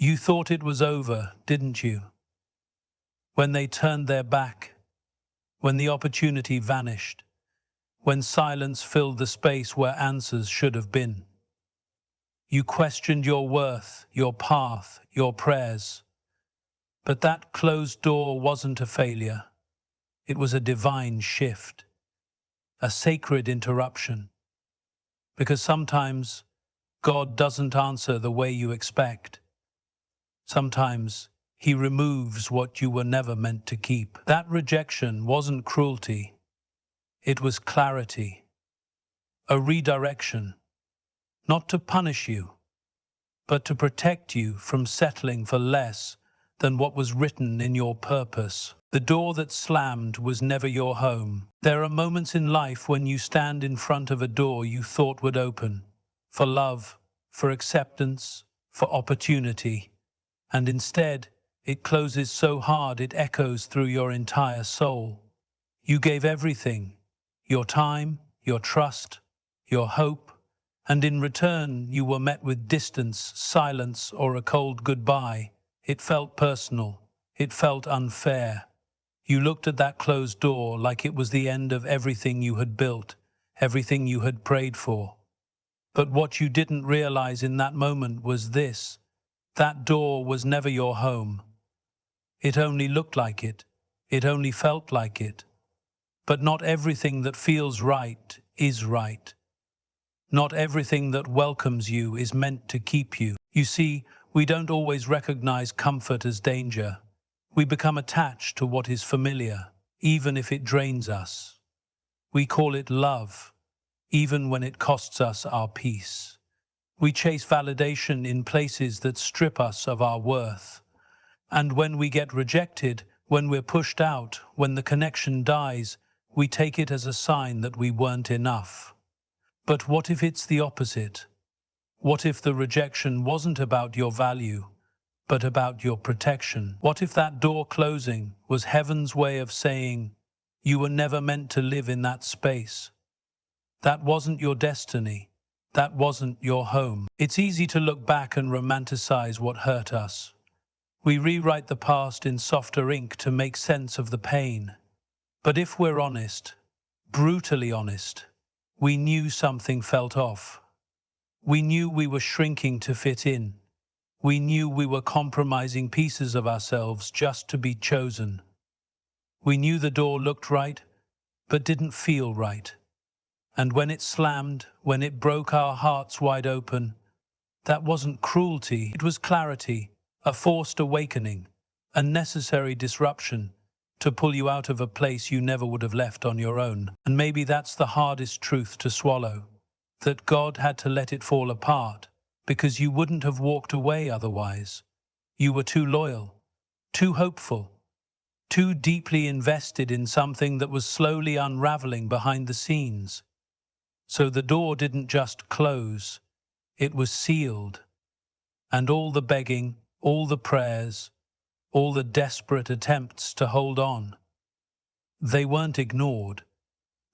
You thought it was over, didn't you? When they turned their back, when the opportunity vanished, when silence filled the space where answers should have been. You questioned your worth, your path, your prayers. But that closed door wasn't a failure. It was a divine shift, a sacred interruption. Because sometimes God doesn't answer the way you expect. Sometimes He removes what you were never meant to keep. That rejection wasn't cruelty. It was clarity, a redirection, not to punish you, but to protect you from settling for less than what was written in your purpose. The door that slammed was never your home. There are moments in life when you stand in front of a door you thought would open, for love, for acceptance, for opportunity, and instead it closes so hard it echoes through your entire soul. You gave everything, your time, your trust, your hope, and in return you were met with distance, silence, or a cold goodbye. It felt personal. It felt unfair. You looked at that closed door like it was the end of everything you had built, everything you had prayed for. But what you didn't realize in that moment was this: that door was never your home. It only looked like it. It only felt like it. But not everything that feels right is right. Not everything that welcomes you is meant to keep you. You see, we don't always recognize comfort as danger. We become attached to what is familiar, even if it drains us. We call it love, even when it costs us our peace. We chase validation in places that strip us of our worth. And when we get rejected, when we're pushed out, when the connection dies, we take it as a sign that we weren't enough. But what if it's the opposite? What if the rejection wasn't about your value, but about your protection? What if that door closing was heaven's way of saying, you were never meant to live in that space? That wasn't your destiny. That wasn't your home. It's easy to look back and romanticize what hurt us. We rewrite the past in softer ink to make sense of the pain. But if we're honest, brutally honest, we knew something felt off. We knew we were shrinking to fit in. We knew we were compromising pieces of ourselves just to be chosen. We knew the door looked right, but didn't feel right. And when it slammed, when it broke our hearts wide open, that wasn't cruelty, it was clarity, a forced awakening, a necessary disruption to pull you out of a place you never would have left on your own. And maybe that's the hardest truth to swallow, that God had to let it fall apart because you wouldn't have walked away otherwise. You were too loyal, too hopeful, too deeply invested in something that was slowly unraveling behind the scenes. So the door didn't just close, it was sealed. And all the begging, all the prayers, all the desperate attempts to hold on, they weren't ignored.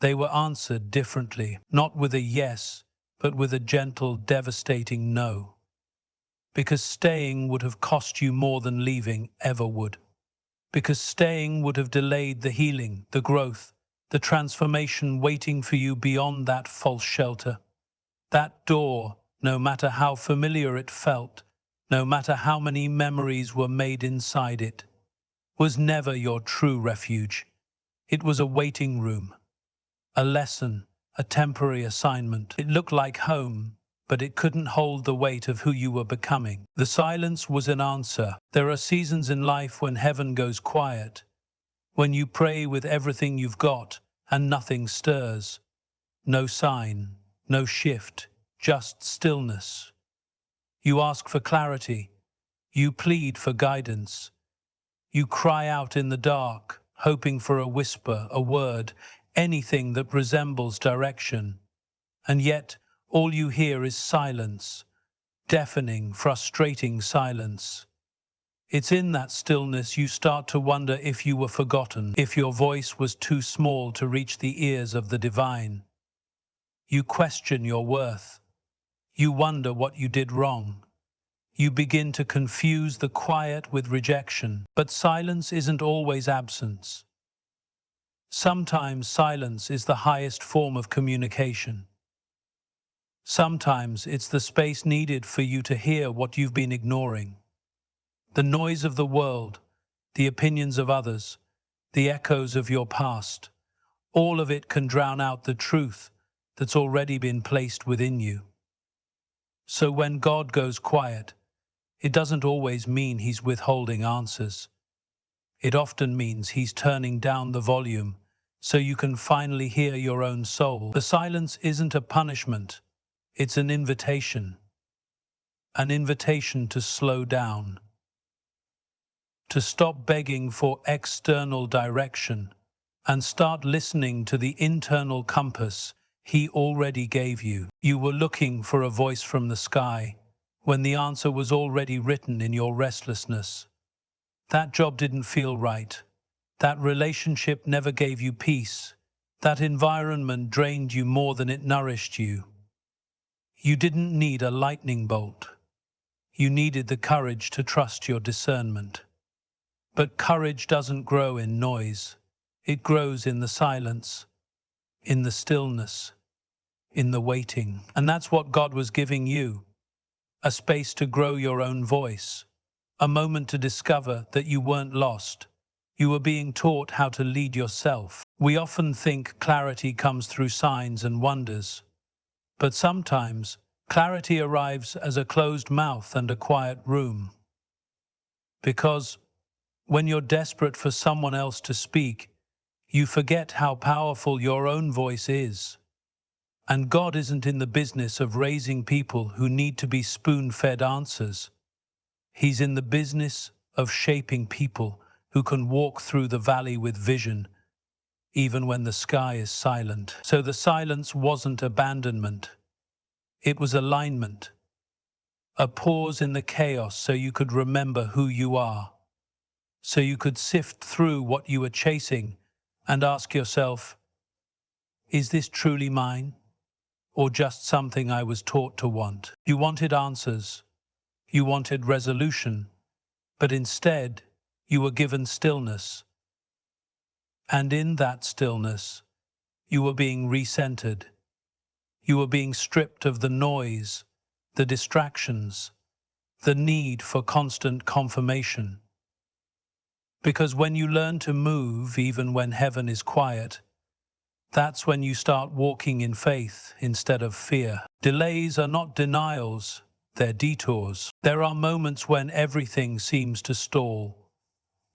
They were answered differently, not with a yes, but with a gentle, devastating no. Because staying would have cost you more than leaving ever would. Because staying would have delayed the healing, the growth, the transformation waiting for you beyond that false shelter. That door, no matter how familiar it felt, no matter how many memories were made inside it, was never your true refuge. It was a waiting room, a lesson, a temporary assignment. It looked like home, but it couldn't hold the weight of who you were becoming. The silence was an answer. There are seasons in life when heaven goes quiet, when you pray with everything you've got and nothing stirs. No sign, no shift, just stillness. You ask for clarity. You plead for guidance. You cry out in the dark, hoping for a whisper, a word, anything that resembles direction. And yet, all you hear is silence, deafening, frustrating silence. It's in that stillness you start to wonder if you were forgotten, if your voice was too small to reach the ears of the divine. You question your worth. You wonder what you did wrong. You begin to confuse the quiet with rejection. But silence isn't always absence. Sometimes silence is the highest form of communication. Sometimes it's the space needed for you to hear what you've been ignoring. The noise of the world, the opinions of others, the echoes of your past, all of it can drown out the truth that's already been placed within you. So when God goes quiet, it doesn't always mean He's withholding answers. It often means He's turning down the volume so you can finally hear your own soul. The silence isn't a punishment, it's an invitation to slow down, to stop begging for external direction and start listening to the internal compass He already gave you. You were looking for a voice from the sky when the answer was already written in your restlessness. That job didn't feel right. That relationship never gave you peace. That environment drained you more than it nourished you. You didn't need a lightning bolt. You needed the courage to trust your discernment. But courage doesn't grow in noise. It grows in the silence, in the stillness, in the waiting. And that's what God was giving you. A space to grow your own voice. A moment to discover that you weren't lost. You were being taught how to lead yourself. We often think clarity comes through signs and wonders. But sometimes, clarity arrives as a closed mouth and a quiet room. Because when you're desperate for someone else to speak, you forget how powerful your own voice is. And God isn't in the business of raising people who need to be spoon-fed answers. He's in the business of shaping people who can walk through the valley with vision, even when the sky is silent. So the silence wasn't abandonment. It was alignment. A pause in the chaos so you could remember who you are. So you could sift through what you were chasing and ask yourself, is this truly mine? Or just something I was taught to want? You wanted answers. You wanted resolution. But instead, you were given stillness. And in that stillness, you were being recentered. You were being stripped of the noise, the distractions, the need for constant confirmation. Because when you learn to move, even when heaven is quiet, that's when you start walking in faith instead of fear. Delays are not denials, they're detours. There are moments when everything seems to stall.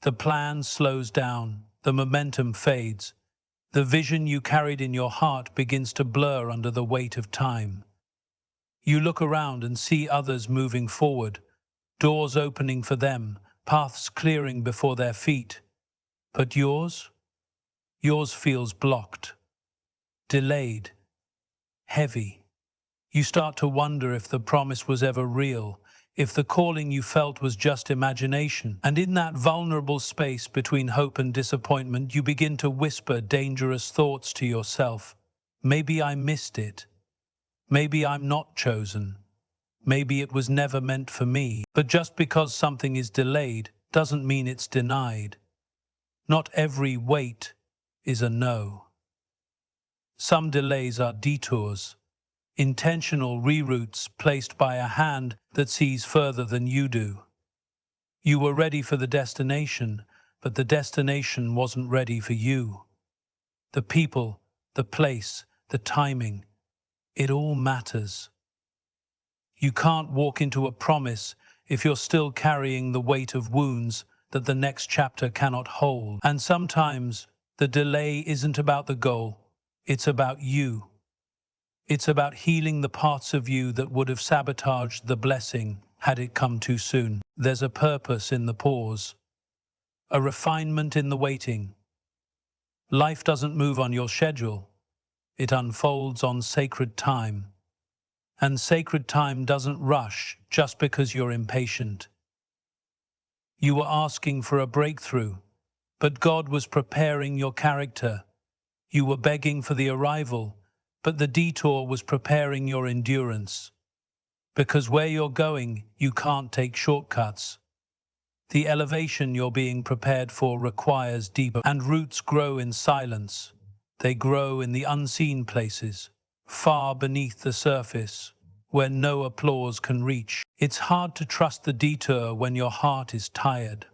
The plan slows down, the momentum fades. The vision you carried in your heart begins to blur under the weight of time. You look around and see others moving forward, doors opening for them, paths clearing before their feet. But yours feels blocked, delayed, heavy. You start to wonder if the promise was ever real, if the calling you felt was just imagination. And in that vulnerable space between hope and disappointment, you begin to whisper dangerous thoughts to yourself. Maybe I missed it. Maybe I'm not chosen. Maybe it was never meant for me. But just because something is delayed doesn't mean it's denied. Not every wait is a no. Some delays are detours, intentional reroutes placed by a hand that sees further than you do. You were ready for the destination, but the destination wasn't ready for you. The people, the place, the timing, it all matters. You can't walk into a promise if you're still carrying the weight of wounds that the next chapter cannot hold. And sometimes the delay isn't about the goal, it's about you. It's about healing the parts of you that would have sabotaged the blessing had it come too soon. There's a purpose in the pause, a refinement in the waiting. Life doesn't move on your schedule. It unfolds on sacred time. And sacred time doesn't rush just because you're impatient. You were asking for a breakthrough, but God was preparing your character. You were begging for the arrival, but the detour was preparing your endurance. Because where you're going, you can't take shortcuts. The elevation you're being prepared for requires deeper, and roots grow in silence. They grow in the unseen places, far beneath the surface, where no applause can reach. It's hard to trust the detour when your heart is tired,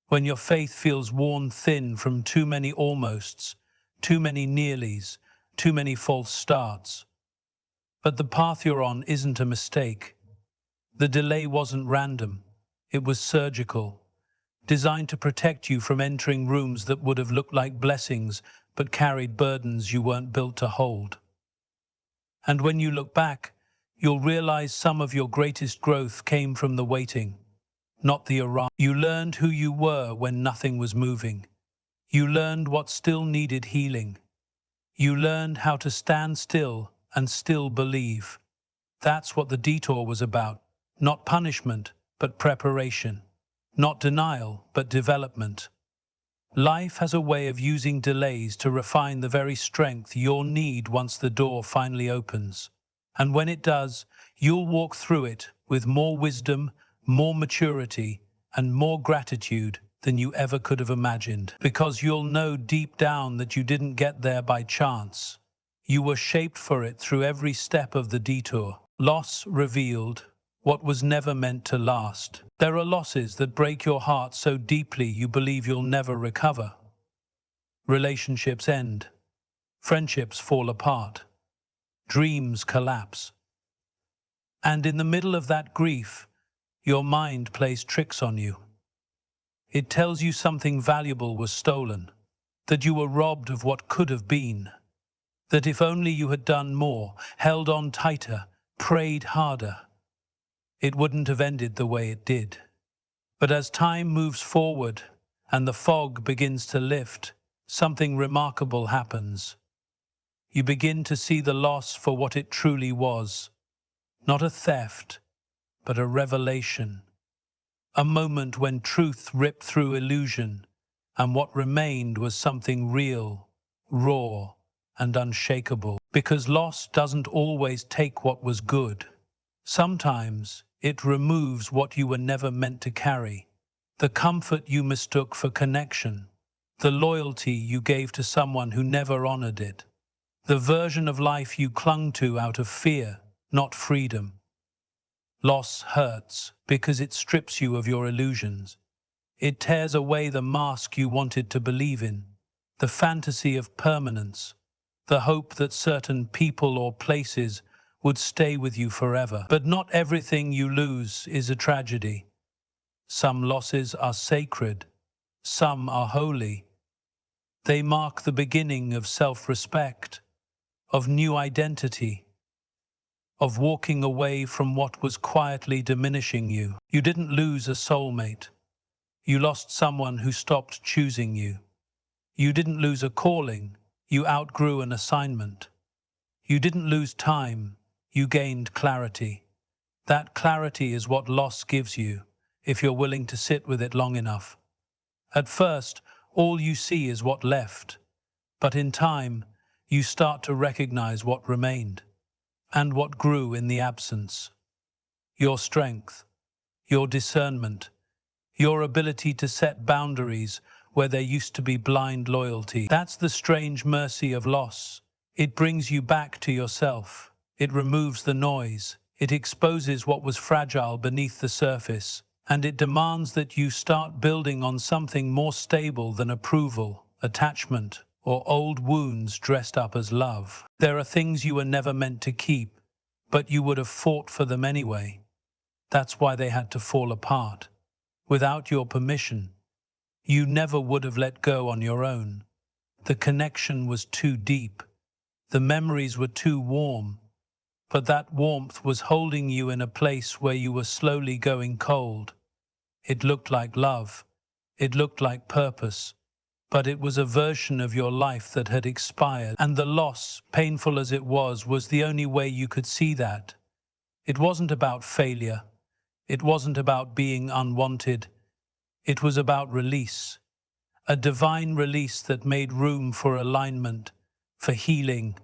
when your faith feels worn thin from too many almosts, too many nearlies, too many false starts. But the path you're on isn't a mistake. The delay wasn't random. It was surgical, designed to protect you from entering rooms that would have looked like blessings but carried burdens you weren't built to hold. And when you look back, you'll realize some of your greatest growth came from the waiting, not the arrival. You learned who you were when nothing was moving. You learned what still needed healing. You learned how to stand still and still believe. That's what the detour was about. Not punishment, but preparation. Not denial, but development. Life has a way of using delays to refine the very strength you'll need once the door finally opens. And when it does, you'll walk through it with more wisdom, more maturity, and more gratitude than you ever could have imagined. Because you'll know deep down that you didn't get there by chance. You were shaped for it through every step of the detour. Loss revealed what was never meant to last. There are losses that break your heart so deeply you believe you'll never recover. Relationships end. Friendships fall apart. Dreams collapse. And in the middle of that grief, your mind plays tricks on you. It tells you something valuable was stolen, that you were robbed of what could have been, that if only you had done more, held on tighter, prayed harder, it wouldn't have ended the way it did. But as time moves forward and the fog begins to lift, something remarkable happens. You begin to see the loss for what it truly was. Not a theft, but a revelation. A moment when truth ripped through illusion, and what remained was something real, raw, and unshakable. Because loss doesn't always take what was good. Sometimes it removes what you were never meant to carry. The comfort you mistook for connection. The loyalty you gave to someone who never honored it. The version of life you clung to out of fear, not freedom. Loss hurts because it strips you of your illusions. It tears away the mask you wanted to believe in, the fantasy of permanence, the hope that certain people or places would stay with you forever. But not everything you lose is a tragedy. Some losses are sacred, some are holy. They mark the beginning of self-respect, of new identity, of walking away from what was quietly diminishing you. You didn't lose a soulmate. You lost someone who stopped choosing you. You didn't lose a calling. You outgrew an assignment. You didn't lose time. You gained clarity. That clarity is what loss gives you, if you're willing to sit with it long enough. At first, all you see is what left. But in time, you start to recognize what remained, and what grew in the absence. Your strength, your discernment, your ability to set boundaries where there used to be blind loyalty. That's the strange mercy of loss. It brings you back to yourself. It removes the noise. It exposes what was fragile beneath the surface. And it demands that you start building on something more stable than approval, attachment, or old wounds dressed up as love. There are things you were never meant to keep, but you would have fought for them anyway. That's why they had to fall apart. Without your permission, you never would have let go on your own. The connection was too deep. The memories were too warm. But that warmth was holding you in a place where you were slowly going cold. It looked like love. It looked like purpose. But it was a version of your life that had expired. And the loss, painful as it was the only way you could see that. It wasn't about failure. It wasn't about being unwanted. It was about release. A divine release that made room for alignment, for healing,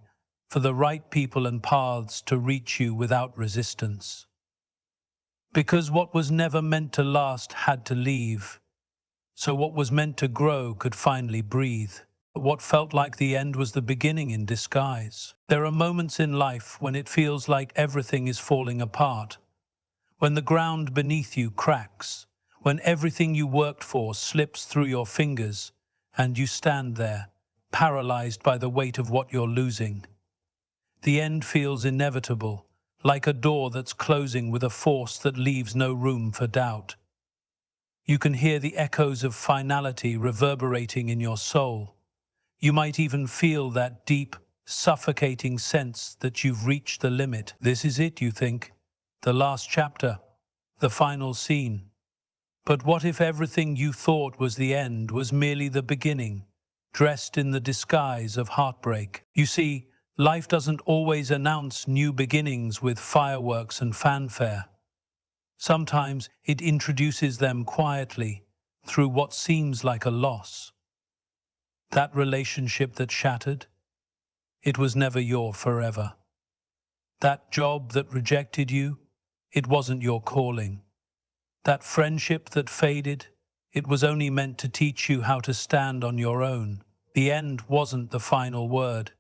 for the right people and paths to reach you without resistance. Because what was never meant to last had to leave, so what was meant to grow could finally breathe. What felt like the end was the beginning in disguise. There are moments in life when it feels like everything is falling apart, when the ground beneath you cracks, when everything you worked for slips through your fingers, and you stand there, paralyzed by the weight of what you're losing. The end feels inevitable, like a door that's closing with a force that leaves no room for doubt. You can hear the echoes of finality reverberating in your soul. You might even feel that deep, suffocating sense that you've reached the limit. This is it, you think. The last chapter. The final scene. But what if everything you thought was the end was merely the beginning, dressed in the disguise of heartbreak? You see, life doesn't always announce new beginnings with fireworks and fanfare. Sometimes it introduces them quietly, through what seems like a loss. That relationship that shattered, it was never your forever. That job that rejected you, it wasn't your calling. That friendship that faded, it was only meant to teach you how to stand on your own. The end wasn't the final word.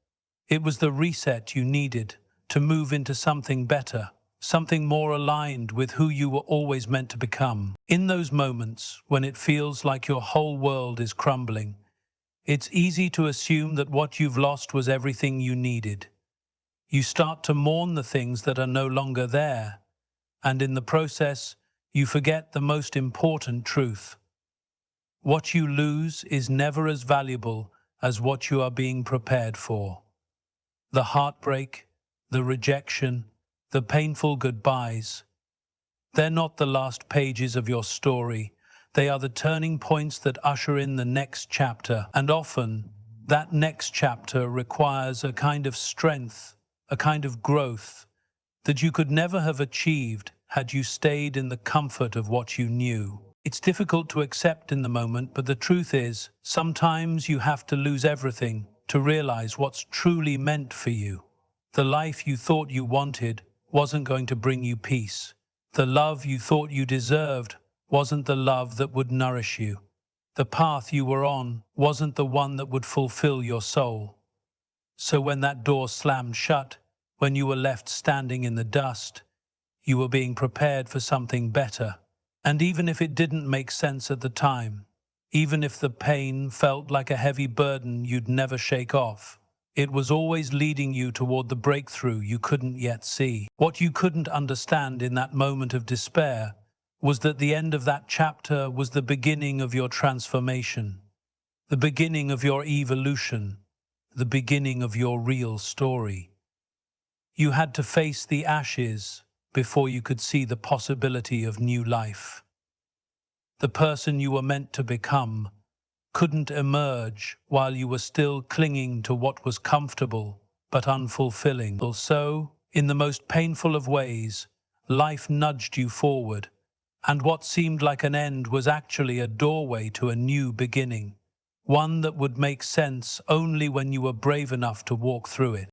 It was the reset you needed to move into something better, something more aligned with who you were always meant to become. In those moments when it feels like your whole world is crumbling, it's easy to assume that what you've lost was everything you needed. You start to mourn the things that are no longer there, and in the process, you forget the most important truth. What you lose is never as valuable as what you are being prepared for. The heartbreak, the rejection, the painful goodbyes, they're not the last pages of your story. They are the turning points that usher in the next chapter, and often that next chapter requires a kind of strength, a kind of growth that you could never have achieved had you stayed in the comfort of what you knew. It's difficult to accept in the moment, but the truth is, sometimes you have to lose everything to realize what's truly meant for you. The life you thought you wanted wasn't going to bring you peace. The love you thought you deserved wasn't the love that would nourish you. The path you were on wasn't the one that would fulfill your soul. So when that door slammed shut, when you were left standing in the dust, you were being prepared for something better. And even if it didn't make sense at the time, even if the pain felt like a heavy burden you'd never shake off, it was always leading you toward the breakthrough you couldn't yet see. What you couldn't understand in that moment of despair was that the end of that chapter was the beginning of your transformation, the beginning of your evolution, the beginning of your real story. You had to face the ashes before you could see the possibility of new life. The person you were meant to become couldn't emerge while you were still clinging to what was comfortable but unfulfilling. So, in the most painful of ways, life nudged you forward, and what seemed like an end was actually a doorway to a new beginning, one that would make sense only when you were brave enough to walk through it.